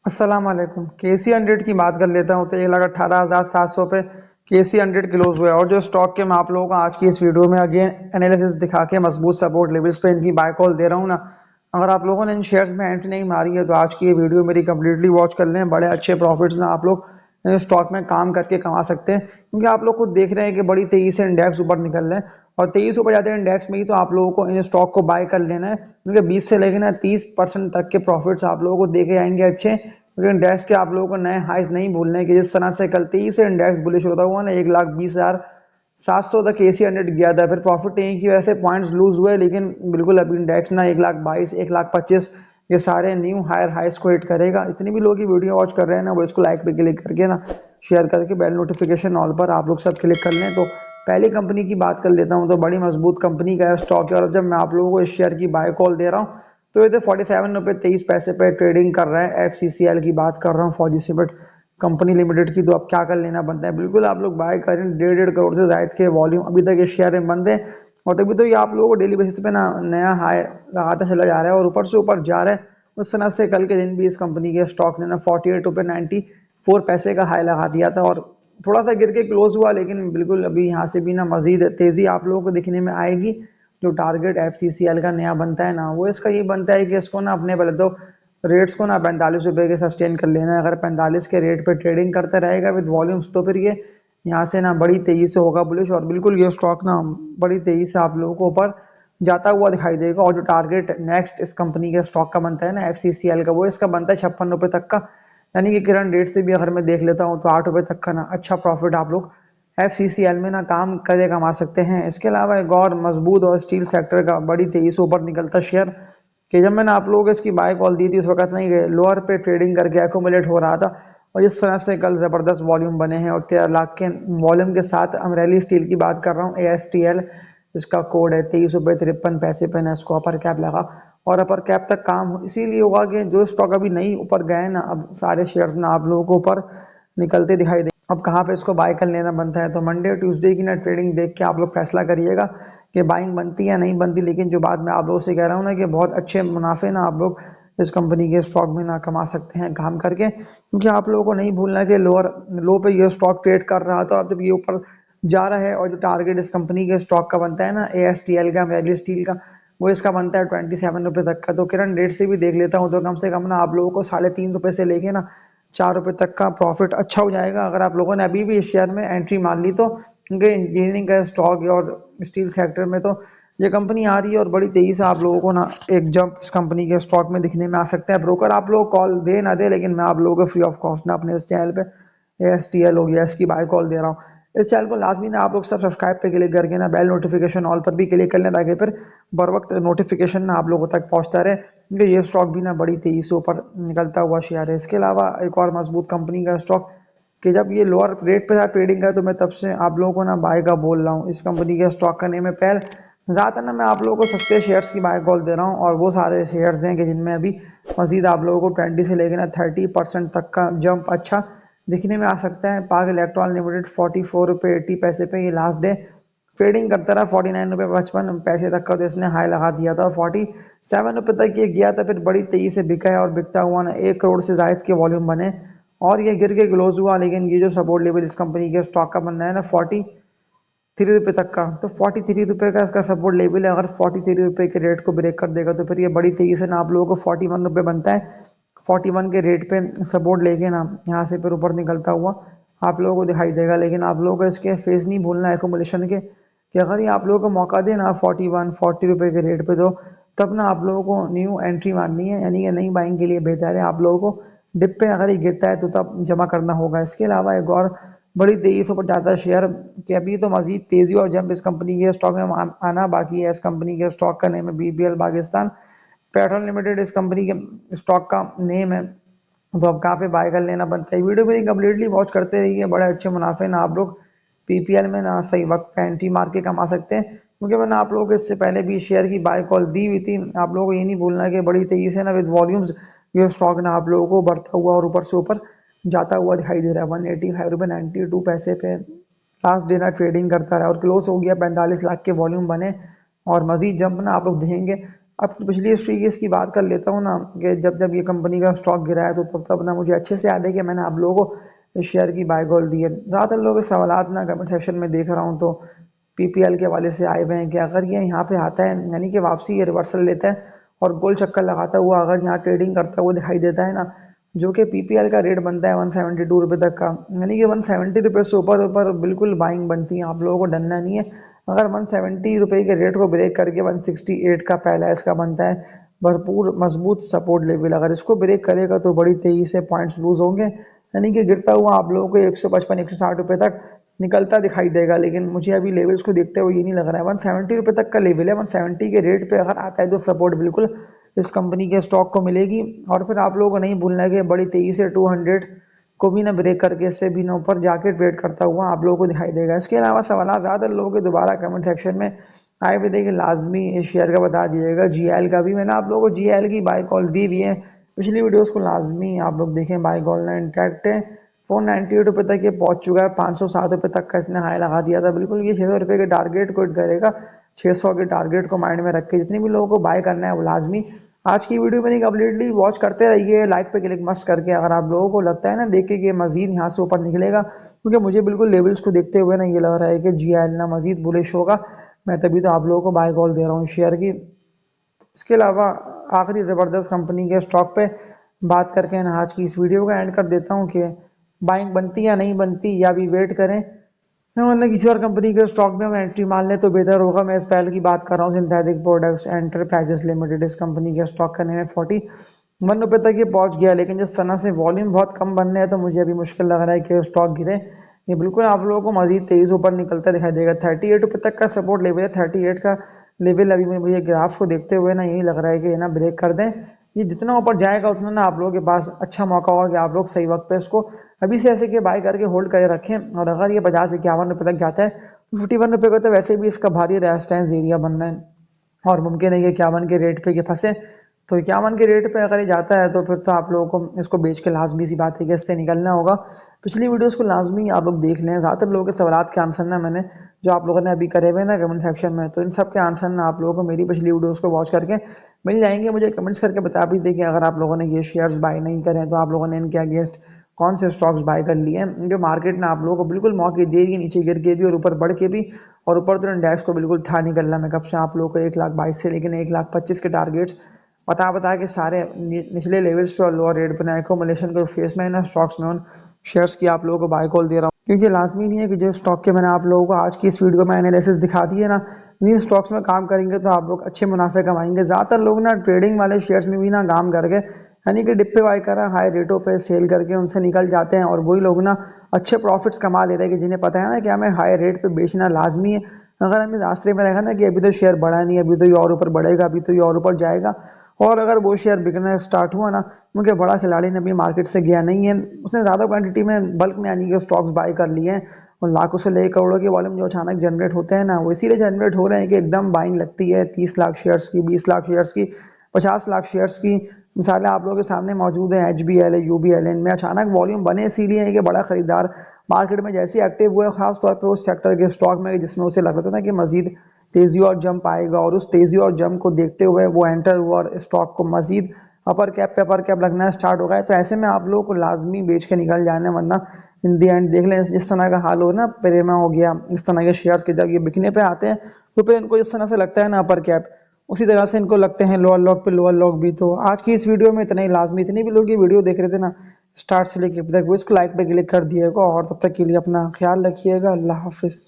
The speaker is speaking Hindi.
अस्सलाम वालेकुम। KC 100 की बात कर लेता हूँ तो 1,18,700 पे KC 100 क्लोज हुआ है। और जो स्टॉक के मैं आप लोगों को आज की इस वीडियो में अगेन एनालिसिस दिखा के मजबूत सपोर्ट लेवल्स पे इनकी बाय कॉल दे रहा हूँ ना। अगर आप लोगों ने इन शेयर्स में एंट्री नहीं मारी है तो आज की ये वीडियो मेरी कंप्लीटली वॉच कर लें। बड़े अच्छे प्रॉफिट्स ना आप लोग स्टॉक में काम करके कमा सकते हैं, क्योंकि आप लोग खुद देख रहे हैं कि बड़ी तेजी से इंडेक्स ऊपर निकल रहे हैं और तेजी से ऊपर जाते हैं इंडेक्स में ही तो आप लोगों को इन स्टॉक को बाय कर लेना है, क्योंकि 20 से लेकर ना 30% तक के प्रॉफिट्स आप लोगों को देखे आएंगे अच्छे। लेकिन इंडेक्स के आप लोगों को नए हाइज नहीं भूलने हैं कि जिस तरह से कल 30 से इंडेक्स बुलिश होता हुआ ना 1,20,700 तक KC 100 गया था, फिर प्रॉफिट टेकिंग की वजह से पॉइंट्स लूज हुए, लेकिन बिल्कुल अभी इंडेक्स ना 1,22,000 1,25,000 ये सारे न्यू हायर हाइस को हिट करेगा। इतनी भी लोग ये वीडियो वॉच कर रहे हैं ना, वो इसको लाइक पे क्लिक करके ना शेयर करके बेल नोटिफिकेशन ऑल पर आप लोग सब क्लिक कर लें। तो पहली कंपनी की बात कर लेता हूँ तो बड़ी मजबूत कंपनी का स्टॉक है, और जब मैं आप लोगों को इस शेयर की बाय कॉल दे रहा हूँ तो ये 47 रुपये 23 पैसे पे ट्रेडिंग कर रहा है। FCCL की बात कर रहा हूँ, फौजी सीमेंट कंपनी लिमिटेड की। तो अब क्या कर लेना बनता है, बिल्कुल आप लोग बाय करें। 1.5 करोड़ से ज्यादा के वॉल्यूम अभी तक इस शेयर में बंद है, और तभी तो ये आप लोगों को डेली बेसिस पे ना नया हाई लगाता चला जा रहा है और ऊपर से ऊपर जा रहा है। उस तरह से कल के दिन भी इस कंपनी के स्टॉक ने ना 48 रुपये 94 पैसे का हाई लगा दिया था, और थोड़ा सा गिर के क्लोज हुआ, लेकिन बिल्कुल अभी यहाँ से भी ना मजीद तेजी आप लोगों को दिखने में आएगी। जो टारगेट FCCL का नया बनता है ना, वो इसका ये बनता है कि इसको ना अपने पहले तो रेट्स को ना 45 रुपये के सस्टेन कर लेना है। अगर 45 के रेट पे ट्रेडिंग करता रहेगा विद वॉल्यूम्स तो फिर ये यहाँ से ना बड़ी तेजी से होगा बुलिश, और बिल्कुल ये स्टॉक ना बड़ी तेजी से आप लोगों को ऊपर जाता हुआ दिखाई देगा। और जो टारगेट नेक्स्ट इस कंपनी के स्टॉक का बनता है ना FCCL का, वो इसका बनता है 56 रुपये तक का। यानी कि करंट रेट से भी अगर मैं देख लेता हूँ तो 8 रुपये तक का ना अच्छा प्रॉफिट आप लोग FCCL में ना काम करे कमा सकते हैं। इसके अलावा एक और मजबूत और स्टील सेक्टर का बड़ी तेजी से ऊपर निकलता शेयर, कि जब मैंने आप लोगों को इसकी बाय कॉल दी थी उस वक्त नहीं गए, लोअर पे ट्रेडिंग करके एक्यूमुलेट हो रहा था, और इस तरह से कल ज़बरदस्त वॉल्यूम बने हैं। और 13 लाख के वॉल्यूम के साथ अमरेली स्टील की बात कर रहा हूँ, ASTL, इसका कोड है 23 रुपये 53 पैसे पे ना इसको अपर कैप लगा, और अपर कैप तक काम इसीलिए होगा कि जो स्टॉक अभी नहीं ऊपर गए ना, अब सारे शेयर्स ना आप लोगों को ऊपर निकलते दिखाई दे। अब कहाँ पे इसको बाय कर लेना बनता है, तो मंडे ट्यूसडे की ना ट्रेडिंग देख के आप लोग फैसला करिएगा कि बाइंग बनती है या नहीं बनती। लेकिन जो बात मैं आप लोगों से कह रहा हूँ ना कि बहुत अच्छे मुनाफे ना आप लोग इस कंपनी के स्टॉक में ना कमा सकते हैं काम करके, क्योंकि आप लोगों को नहीं भूलना कि लोअर लो पे ये स्टॉक ट्रेड कर रहा था, और अब जब ये ऊपर जा रहा है, और जो टारगेट इस कंपनी के स्टॉक का बनता है ना ASTL का, अमरेली स्टील का, वो इसका बनता है 27 रुपये तक का। तो किरण रेट से भी देख लेता हूँ तो कम से कम ना आप लोगों को 3.5 रुपये से लेके ना 4 रुपये तक का प्रॉफिट अच्छा हो जाएगा, अगर आप लोगों ने अभी भी इस शेयर में एंट्री मान ली तो। क्योंकि इंजीनियरिंग का स्टॉक है और स्टील सेक्टर में तो ये कंपनी आ रही है, और बड़ी तेजी से आप लोगों को ना एक जंप इस कंपनी के स्टॉक में दिखने में आ सकता है। ब्रोकर आप लोग कॉल दे ना दे, लेकिन मैं आप लोगों को फ्री ऑफ कॉस्ट ना अपने इस चैनल पे ASTL हो गया इसकी बाय कॉल दे रहा हूँ। इस चैनल को लाजमी ना आप लोग सब सब्सक्राइब पे क्लिक करके ना बेल नोटिफिकेशन ऑल पर भी क्लिक कर लें, ताकि फिर बर वक्त नोटिफिकेशन ना आप लोगों तक पहुंचता रहे, क्योंकि ये स्टॉक भी ना बड़ी तेजी से ऊपर निकलता हुआ शेयर है। इसके अलावा एक और मजबूत कंपनी का स्टॉक, कि जब ये लोअर रेट पे ट्रेडिंग करे तो मैं तब से आप लोगों को ना बाय का बोल रहा हूँ। इस कंपनी के स्टॉक का नेम है पहल। ज़्यादातर ना मैं आप लोगों को सस्ते शेयर्स की बाय कॉल दे रहा हूँ, और वो सारे शेयर्स हैं कि जिनमें अभी मजीद आप लोगों को 20 से लेकर ना 30% तक का जंप अच्छा दिखने में आ सकता है। पाक इलेक्ट्रॉन लिमिटेड 44 रुपये 80 पैसे पे ये लास्ट डे ट्रेडिंग करता रहा, 49 रुपये 55 पैसे तक का तो इसने हाई लगा दिया था, और 47 रुपये तक ये गया था, फिर बड़ी तेजी से बिका है, और बिकता हुआ ना 1 करोड़ से जायद के वॉल्यूम बने, और ये गिर के क्लोज हुआ। लेकिन ये जो सपोर्ट लेवल इस कंपनी के स्टॉक का बनना है ना 43 रुपये तक का, तो 43 रुपये का इसका सपोर्ट लेवल है। अगर 43 रुपये के रेट को ब्रेक कर देगा तो फिर ये बड़ी तेजी से ना आप लोगों को 41 रुपये बनता है, 41 के रेट पे सपोर्ट लेके ना यहाँ से फिर ऊपर निकलता हुआ आप लोगों को दिखाई देगा। लेकिन आप लोगों को इसके फेस नहीं भूलना है एकोमोलेशन के, कि अगर ये आप लोगों को मौका दे ना 40 रुपये के रेट पे, तो तब ना आप लोगों को न्यू एंट्री मारनी है, यानी कि नई बाइंग के लिए बेहतर है आप लोगों को डिप पे अगर ये गिरता है तो तब जमा करना होगा। इसके अलावा एक और बड़ी तेजी से ऊपर जाता है शेयर, कि अभी तो मजीद तेजी और जंप इस कंपनी के स्टॉक में आना बाकी है। इस कंपनी के स्टॉक का नेम है BPL पाकिस्तान पेट्रोल लिमिटेड, इस कंपनी के स्टॉक का नेम है। तो अब कहाँ पे बाय कर लेना बनता है, वीडियो मेरी कंप्लीटली वॉच करते रहिए। बड़े अच्छे मुनाफे ना आप लोग PPL में ना सही वक्त पे एंट्री मार के कमा सकते हैं, क्योंकि मैंने आप लोगों को इससे पहले भी शेयर की बाय कॉल दी हुई थी। आप लोगों को ये नहीं भूलना कि बड़ी तेजी से ना विद वॉल्यूम्स ये स्टॉक ना आप लोगों को बढ़ता हुआ और ऊपर से ऊपर जाता हुआ दिखाई दे रहा है। 185 रुपये 92 पैसे पे लास्ट डे ना ट्रेडिंग करता रहा, और क्लोज हो गया 45 लाख के वॉल्यूम बने, और मजीद जंप ना आप लोग देखेंगे। अब पिछली हिस्ट्री की इसकी बात कर लेता हूँ ना, कि जब जब ये कंपनी का स्टॉक गिरा है तो तब तब ना मुझे अच्छे से याद है कि मैंने आप लोगों को इस शेयर की बाय कॉल दी है। ज़्यादातर लोग इस सवालात ना कमेंट सेक्शन में देख रहा हूँ तो पीपीएल के वाले से आए हुए हैं कि अगर ये यहाँ पे आता है, यानी कि वापसी ये रिवर्सल लेता है और गोल चक्कर लगाता हुआ अगर यहाँ ट्रेडिंग करता हुआ दिखाई देता है ना, जो कि पीपीएल का रेट बनता है 172 रुपये तक का, यानी कि 170 रुपये से ऊपर ऊपर बिल्कुल बाइंग बनती है। आप लोगों को डरना नहीं है। अगर 170 रुपये के रेट को ब्रेक करके 168 का पहला इसका बनता है भरपूर मजबूत सपोर्ट लेवल, अगर इसको ब्रेक करेगा तो बड़ी तेजी से पॉइंट्स लूज होंगे, यानी कि गिरता हुआ आप लोगों को 155-160 रुपये तक निकलता दिखाई देगा। लेकिन मुझे अभी लेवल्स को देखते हुए ये नहीं लग रहा है। 170 रुपये तक का लेवल है, 170 के रेट पे अगर आता है तो सपोर्ट बिल्कुल इस कंपनी के स्टॉक को मिलेगी। और फिर आप लोगों को नहीं भूलना है कि बड़ी तेजी से 200 को भी ना ब्रेक करके इससे भी ना ऊपर जाके ट्रेड करता हुआ आप लोगों को दिखाई देगा। इसके अलावा सवाल ज़्यादातर लोगों के दोबारा कमेंट सेक्शन में आए हुए थे कि लाजमी इस शेयर का बता दीजिएगा, जीएल का भी। मैंने आप लोगों को जीएल की बाय कॉल दी हुई है, पिछली वीडियोस को लाजमी आप लोग देखें। बाय कॉल ना इंटैक्ट है, 498 रुपये तक ये पहुंच चुका है, 507 रुपये तक का इसने हाई लगा दिया था। बिल्कुल ये 600 रुपये के टारगेट को हिट करेगा, 600 के टारगेट को माइंड में रख के जितने भी लोगों को बाय करना है वो लाजमी आज की वीडियो में कम्प्लीटली वॉच करते रहिए, लाइक पे क्लिक मस्ट करके। अगर आप लोगों को लगता है ना देख के कि मजीद यहाँ से ऊपर निकलेगा, क्योंकि मुझे बिल्कुल लेवल्स को देखते हुए ना ये लग रहा है कि जीएल ना मजीद बुलिश होगा, मैं तभी तो आप लोगों को बाय कॉल दे रहा हूँ शेयर की। इसके अलावा आखिरी ज़बरदस्त कंपनी के स्टॉक पे बात करके ना आज की इस वीडियो का एंड कर देता हूँ कि बाइंग बनती या नहीं बनती, या भी वेट करें, वरना किसी और कंपनी के स्टॉक में हम एंट्री मान लें तो बेहतर होगा। मैं इस पहल की बात कर रहा हूँ सिंथेटिक प्रोडक्ट्स एंटरप्राइजेस लिमिटेड। इस कंपनी के स्टॉक का नेम है, 41 रुपये तक ये पहुँच गया, लेकिन जिस तरह से वॉल्यूम बहुत कम बनने हैं तो मुझे अभी मुश्किल लग रहा है कि स्टॉक गिरे। ये बिल्कुल आप लोगों को मजीद तेज ऊपर निकलता दिखाई देगा। 38 रुपये तक का सपोर्ट लेवल है, 38 का लेवल अभी मुझे ग्राफ को देखते हुए ना यही लग रहा है कि ये ना ब्रेक कर दें। ये जितना ऊपर जाएगा उतना ना आप लोगों के पास अच्छा मौका होगा कि आप लोग सही वक्त पे इसको अभी से ऐसे के बाय करके होल्ड करके रखें। और अगर ये 50-51 रुपये तक जाता है तो 51 रुपये का तो वैसे भी इसका भारी रेजिस्टेंस एरिया बनना है, और मुमकिन है कि 51 के रेट पे ये फंसे। तो 51 के रेट पे अगर ये जाता है तो फिर तो आप लोगों को इसको बेच के लाजमी सी बात है कि इससे निकलना होगा। पिछली वीडियोस को लाजमी आप लोग देख लें, ज़्यादातर लोगों के सवालात के आंसर ना मैंने जो आप लोगों ने अभी करे हुए ना कमेंट सेक्शन में, तो इन सब के आंसर ना आप लोगों को मेरी पिछली वीडियोस को वॉच करके मिल जाएंगे। मुझे कमेंट्स करके बता भी दें कि अगर आप लोगों ने ये शेयर्स बाय नहीं करें तो आप लोगों ने इनके अगेंस्ट कौन से स्टॉक्स बाय कर लिए हैं। जो मार्केट ने आप लोगों को बिल्कुल मौके देगी, नीचे गिर के भी और ऊपर बढ़ के भी, और ऊपर तो इंडेक्स को बिल्कुल था निकलना। मैं कब से आप लोगों को 1,22,000 से लेकिन 1,25,000 के टारगेट्स बता के सारे निचले लेवल्स पे और लोअर रेट पे ना एकोमोलेशन को फेस में ना स्टॉक्स में उन शेयर्स की आप लोगों को बाय कॉल दे रहा हूँ, क्योंकि लाजमी नहीं है कि जो स्टॉक के मैंने आप लोगों को आज की इस वीडियो में एनालिसिस दिखा दी है ना, इन्हीं स्टॉक्स में काम करेंगे तो आप लोग अच्छे मुनाफे कमाएंगे। ज़्यादातर लोग ना ट्रेडिंग वाले शेयर्स में भी ना काम करके, यानी कि डिप्पे बाय कर हाई रेटों पे सेल करके उनसे निकल जाते हैं, और वही लोग ना अच्छे प्रॉफिट्स कमा ले रहे हैं कि जिन्हें पता है ना कि हमें हाई रेट पे बेचना लाजमी है। अगर हमें रास्ते में रहेगा ना कि अभी तो शेयर बढ़ा नहीं, अभी तो ये और ऊपर बढ़ेगा, अभी तो ये और ऊपर जाएगा, और अगर वो शेयर बिकना स्टार्ट हुआ ना, क्योंकि बड़ा खिलाड़ी ने अभी मार्केट से गया नहीं है, उसने ज़्यादा क्वांटिटी में बल्क में यानी कि स्टॉक्स बाय कर लिए हैं, और लाखों से लेकर करोड़ों के वॉल्यूम जो अचानक जनरेट होते हैं ना, वो इसीलिए जनरेट हो रहे हैं कि एकदम बाइंग लगती है 30 लाख शेयर्स की, 20 लाख शेयर्स की, 50 लाख शेयर्स की। मिसालें आप लोगों के सामने मौजूद हैं, HBL है, UBL है, इनमें अचानक वॉल्यूम बने इसीलिए है कि बड़ा खरीदार मार्केट में जैसे एक्टिव हुए, खासतौर पर उस सेक्टर के स्टॉक में जिसमें उसे लग रहा था ना कि मजीद तेज़ी और जंप आएगा, और उस तेज़ी और जंप को देखते हुए वो एंटर हुआ और स्टॉक को मजीद अपर कैप लगना स्टार्ट हो गया। तो ऐसे में आप लोगों को लाजमी बेच के निकल जाना, वरना इन दी एंड देख लें इस तरह का हाल हो ना, प्रेमा हो गया, इस तरह के शेयर्स के जब ये बिकने पे आते हैं तो फिर इनको इस तरह से लगता है ना अपर कैप, उसी तरह से इनको लगते हैं लोअर लॉक पे लोअर लॉक भी। तो आज की इस वीडियो में इतना ही लाजमी, इतने भी लोग ये वीडियो देख रहे थे ना स्टार्ट से लेकर अब तक, वो इसको लाइक पे क्लिक कर दिएगा, और तब तक के लिए अपना ख्याल रखिएगा। अल्लाह हाफिज़।